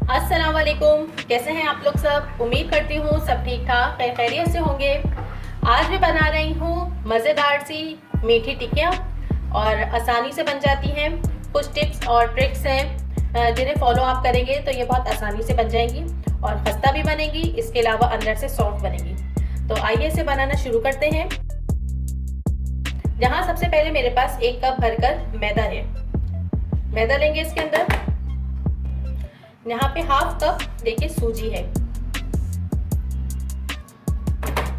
अस्सलाम वालेकुम। कैसे हैं आप लोग सब? उम्मीद करती हूँ सब ठीक ठाक खैरियत से होंगे। आज मैं बना रही हूँ मज़ेदार सी मीठी टिक्कियाँ और आसानी से बन जाती हैं। कुछ टिप्स और ट्रिक्स हैं जिन्हें फॉलो आप करेंगे तो ये बहुत आसानी से बन जाएंगी और खस्ता भी बनेगी, इसके अलावा अंदर से सॉफ्ट बनेगी। तो आइए इसे बनाना शुरू करते हैं। यहाँ सबसे पहले मेरे पास 1 कप भरकर मैदा है। मैदा लेंगे। इसके अंदर यहाँ पे हाफ कप देखिए सूजी है।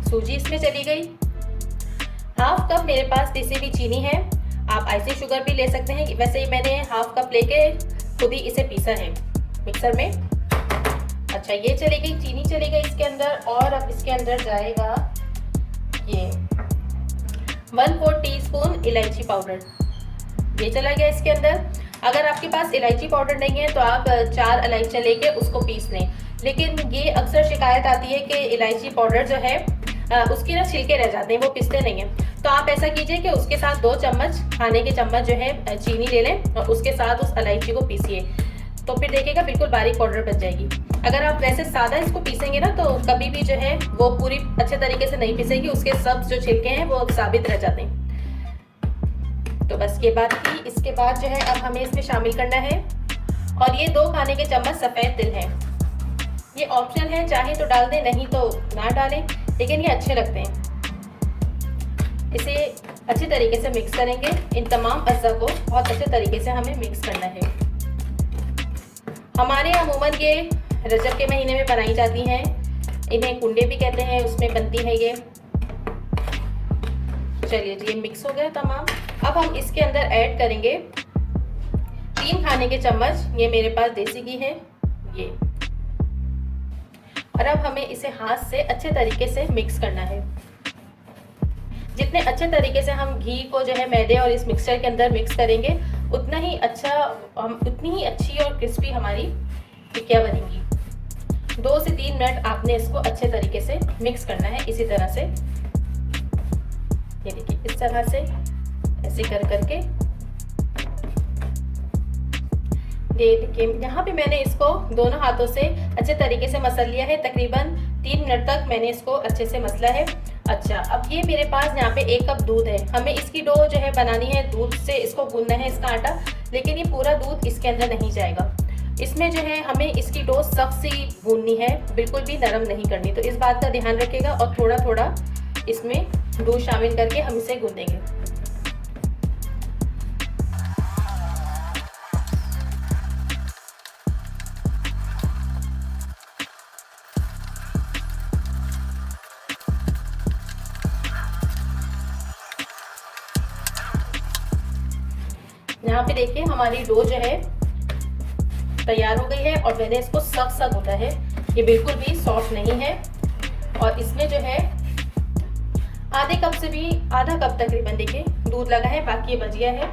सूजी इसमें चली गई। हाफ कप मेरे पास पिसी हुई चीनी है। आप आइसिंग शुगर भी ले सकते हैं। वैसे ही मैंने हाफ कप लेके खुद ही इसे पीसा है मिक्सर में। अच्छा, ये चली गई, चीनी चली गई इसके अंदर। और अब इसके अंदर जाएगा ये 1/4 टीस्पून इलायची पाउडर। ये चला गया इसके अंदर। अगर आपके पास इलायची पाउडर नहीं है तो आप 4 इलायची लेके उसको पीस लें। लेकिन ये अक्सर शिकायत आती है कि इलायची पाउडर जो है उसके ना छिलके रह जाते हैं, वो पिसते नहीं हैं। तो आप ऐसा कीजिए कि उसके साथ 2 चम्मच खाने के चम्मच जो है चीनी ले लें और उसके साथ उस इलायची को पीसिए। तो फिर देखिएगा बिल्कुल बारीक पाउडर बन जाएगी। अगर आप वैसे सादा इसको पीसेंगे ना तो कभी भी जो है वो पूरी अच्छे तरीके से नहीं पीसेगी, उसके सब जो छिलके हैं वो साबित रह जाते हैं। तो बस ये बात थी। इसके बाद जो है अब हमें इसमें शामिल करना है और ये 2 खाने के चम्मच सफ़ेद तिल हैं। ये ऑप्शनल है, चाहे तो डाल दें, नहीं तो ना डालें, लेकिन ये अच्छे लगते हैं। इसे अच्छे तरीके से मिक्स करेंगे। इन तमाम अज्जा को बहुत अच्छे तरीके से हमें मिक्स करना है। हमारे अमूमन ये रजब के महीने में बनाई जाती हैं। इन्हें कुंडे भी कहते हैं, उसमें बनती है ये। चलिए जी, ये मिक्स हो गया तमाम। अब हम इसके अंदर ऐड करेंगे 3 खाने के चम्मच, ये मेरे पास देसी घी है ये। और अब हमें इसे हाथ से अच्छे तरीके से मिक्स करना है। जितने अच्छे तरीके से हम घी को जो है मैदे और इस मिक्सचर के अंदर मिक्स करेंगे उतना ही उतनी ही अच्छी और क्रिस्पी हमारी टिक्कियाँ बनेंगी। 2 से 3 मिनट आपने इसको अच्छे तरीके से मिक्स करना है। इसी तरह से ये देखिए, इस तरह से ऐसे कर करके ये देखिए। यहाँ पे मैंने इसको दोनों हाथों से अच्छे तरीके से मसल लिया है। तकरीबन 3 मिनट तक मैंने इसको अच्छे से मसला है। अच्छा, अब ये मेरे पास यहाँ पे 1 कप दूध है। हमें इसकी डो जो है बनानी है, दूध से इसको गूंदना है इसका आटा, लेकिन ये पूरा दूध इसके अंदर नहीं जाएगा। इसमें जो है हमें इसकी डो सख्त सी गूंदनी है, बिल्कुल भी नरम नहीं करनी। तो इस बात का ध्यान रखिएगा और थोड़ा थोड़ा इसमें दूध शामिल करके हम इसे गूंदेंगे। यहाँ पे देखिए हमारी डो जो है तैयार हो गई है और मैंने इसको सख्त सा गूंदा है। ये बिल्कुल भी सॉफ्ट नहीं है। और इसमें जो है आधे कप से भी आधा कप तकरीबन देखिए दूध लगा है, बाकी ये बच गया है।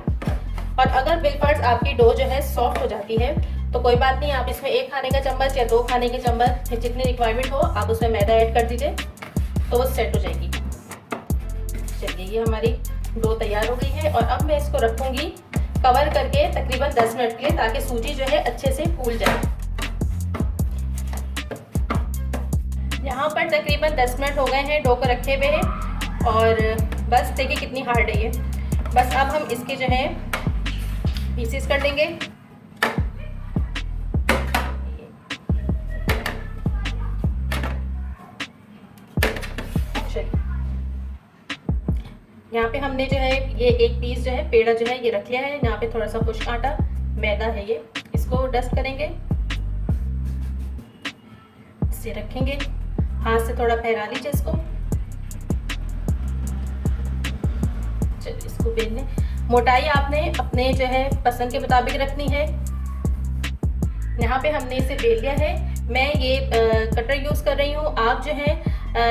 और अगर बिलफर्ज आपकी डो जो है सॉफ्ट हो जाती है तो कोई बात नहीं, आप इसमें 1 खाने का चम्मच या 2 खाने के चम्मच जितनी रिक्वायरमेंट हो आप उसमें मैदा ऐड कर दीजिए तो वो सेट हो जाएगी। चलिए, ये हमारी डो तैयार हो गई है और अब मैं इसको रखूँगी कवर करके तकरीबन 10 मिनट के लिए, ताकि सूजी जो है अच्छे से फूल जाए। यहाँ पर तकरीबन 10 मिनट हो गए हैं डो को रखे हुए हैं और बस देखिए कितनी हार्ड है ये। बस अब हम इसके जो है पीसेस कर लेंगे। यहाँ पे हमने जो है ये 1 पीस जो है पेड़ा जो है ये रख लिया है। यहाँ पे थोड़ा सा खुश्क आटा मैदा है, ये इसको डस्ट करेंगे, इसे रखेंगे, हाथ से थोड़ा फैला लीजिए इसको। चलिए, इसको बेल लें। मोटाई आपने अपने जो है पसंद के मुताबिक रखनी है। यहाँ पे हमने इसे बेल लिया है। मैं ये कटर यूज़ कर रही हूँ। आप जो है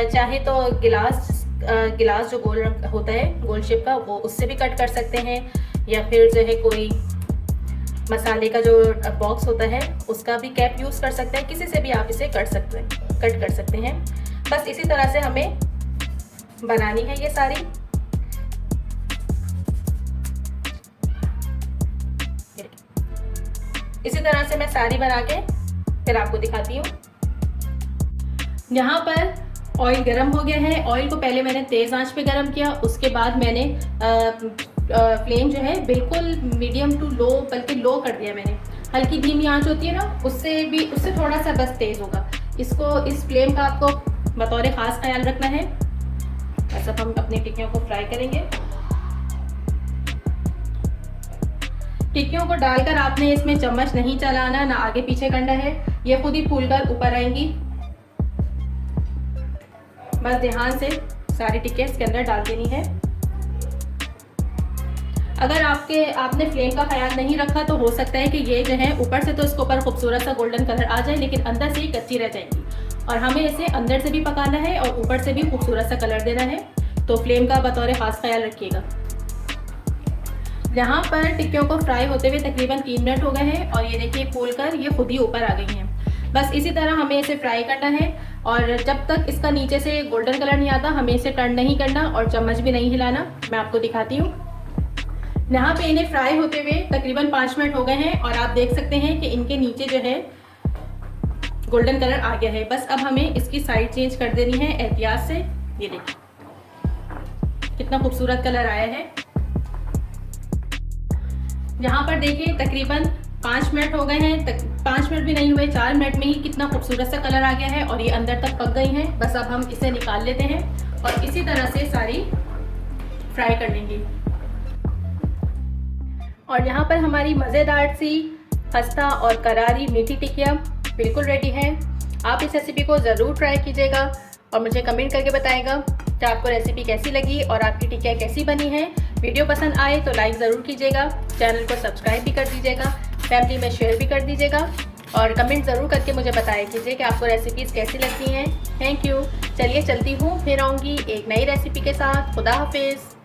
चाहे तो गिलास जो गोल होता है गोल शेप का, वो उससे भी कट कर सकते हैं, या फिर जो है कोई मसाले का जो बॉक्स होता है उसका भी कैप यूज़ कर सकते हैं। किसी से भी आप इसे कट कर सकते हैं। बस इसी तरह से हमें बनानी है ये सारी। इसी तरह से मैं सारी बना के फिर आपको दिखाती हूँ। यहाँ पर ऑयल गरम हो गया है। ऑयल को पहले मैंने तेज़ आंच पे गरम किया, उसके बाद मैंने फ्लेम जो है बिल्कुल मीडियम टू लो, बल्कि लो कर दिया मैंने। हल्की धीमी आंच होती है ना, उससे थोड़ा सा बस तेज़ होगा। इस फ्लेम का आपको बतौर ख़ास ख्याल रखना है। बस अब हम अपनी टिक्कियों को फ्राई करेंगे। टिक्कियों को डालकर आपने इसमें चम्मच नहीं चलाना, ना आगे पीछे करना है, ये खुद ही फूलकर ऊपर आएंगी। बस ध्यान से सारी टिक्कियाँ इसके अंदर डाल देनी है। अगर आपने फ्लेम का ख्याल नहीं रखा तो हो सकता है कि ये जो है ऊपर से तो इसके ऊपर खूबसूरत सा गोल्डन कलर आ जाए, लेकिन अंदर से ही कच्ची रह जाएंगी। और हमें इसे अंदर से भी पकाना है और ऊपर से भी खूबसूरत सा कलर देना है, तो फ्लेम का बतौर ख़ास ख्याल रखिएगा। यहाँ पर टिक्कियों को फ्राई होते हुए तकरीबन 3 मिनट हो गए हैं और ये देखिए फूलकर ये खुद ही ऊपर आ गई हैं। बस इसी तरह हमें इसे फ्राई करना है और जब तक इसका नीचे से गोल्डन कलर नहीं आता हमें इसे टर्न नहीं करना और चम्मच भी नहीं हिलाना। मैं आपको दिखाती हूँ। यहाँ पे इन्हें फ्राई होते हुए तकरीबन 5 मिनट हो गए हैं और आप देख सकते हैं कि इनके नीचे जो है गोल्डन कलर आ गया है। बस अब हमें इसकी साइड चेंज कर देनी है एहतियात से। ये देखिए कितना खूबसूरत कलर आया है। यहाँ पर देखिए तकरीबन 5 मिनट हो गए हैं, 5 मिनट भी नहीं हुए, 4 मिनट में ही कितना खूबसूरत सा कलर आ गया है और ये अंदर तक पक गई हैं। बस अब हम इसे निकाल लेते हैं और इसी तरह से सारी फ्राई कर लेंगे। और यहाँ पर हमारी मज़ेदार सी खस्ता और करारी मीठी टिक्कियाँ बिल्कुल रेडी है। आप इस रेसिपी को ज़रूर ट्राई कीजिएगा और मुझे कमेंट करके बताइएगा कि आपको रेसिपी कैसी लगी और आपकी टिक्कियाँ कैसी बनी है। वीडियो पसंद आए तो लाइक ज़रूर कीजिएगा, चैनल को सब्सक्राइब भी कर दीजिएगा, फैमिली में शेयर भी कर दीजिएगा और कमेंट ज़रूर करके मुझे बताया कीजिए कि आपको रेसिपीज़ कैसी लगती हैं। Thank you. चलिए चलती हूँ, फिर आऊँगी एक नई रेसिपी के साथ। खुदा हाफिज़।